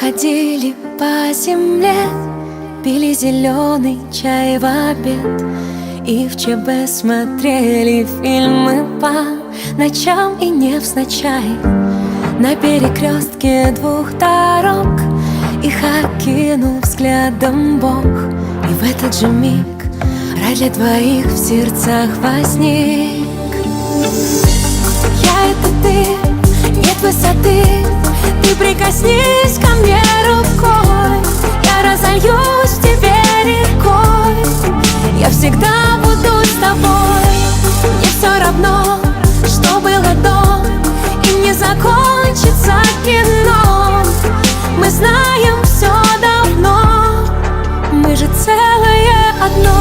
ходили по земле, пили зеленый чай в обед и в ЧБ смотрели фильмы по ночам и невзначай. На перекрестке двух дорог их окинул взглядом Бог. И в этот же миг рай для двоих в сердцах возник. Я — это ты, нет высоты, ты прикоснись ко мне рукой, я разольюсь в тебе рекой, я всегда буду с тобой. Мне все равно, что было до, и не закончится кино. Мы знаем все давно, мы же целое одно.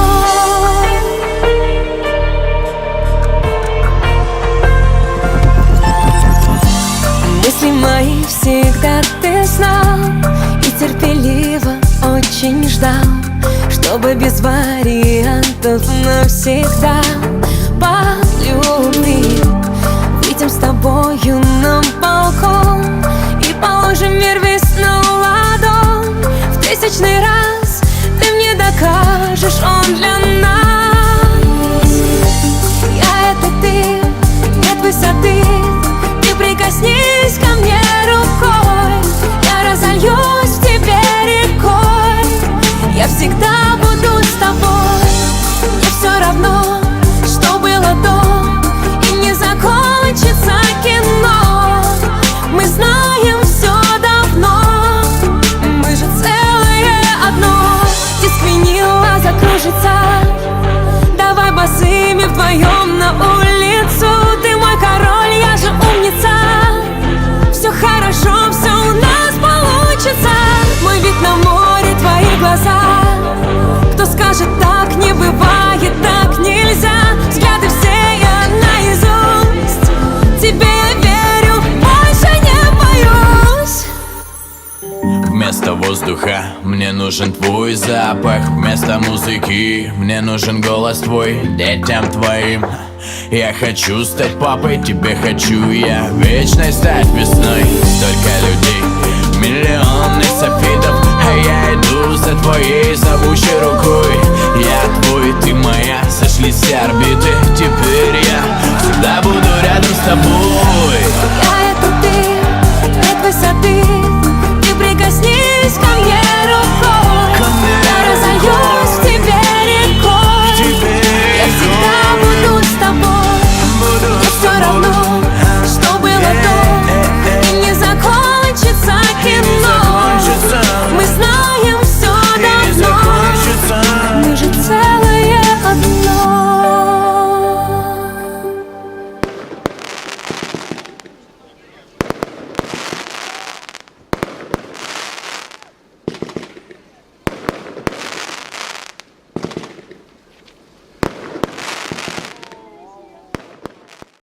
Мысли мои всегда ты знал и терпеливо очень ждал, чтобы без вариантов навсегда по любви выйдем с тобою на балкон и положим мир весь на ладонь. В тысячный раз ты мне докажешь, он для нас. Я — это ты, нет высоты, ты прикоснись ко мне рукой, я разольюсь в тебе рекой, я всегда буду с тобой. Мне все равно, что было до, и не закончится кино. Мы знаем все давно, мы же целое одно. Диск винила закружится, давай босыми вдвоем на улицу. Ты мой король, я же умница, все хорошо, все у нас получится. Мой вид на море, твои глаза. Кто скажет, так не бывает, так нельзя. Взгляды все я наизусть, тебе я верю, больше не боюсь. Вместо воздуха мне нужен твой запах, вместо музыки мне нужен голос твой детям твоим. Я хочу стать папой, тебе хочу я вечной стать весной. Столько людей, миллионы софитов, а я иду за твоей зовущей рукой. Я твой, ты моя, сошлись орбиты. Теперь я всегда буду рядом с тобой.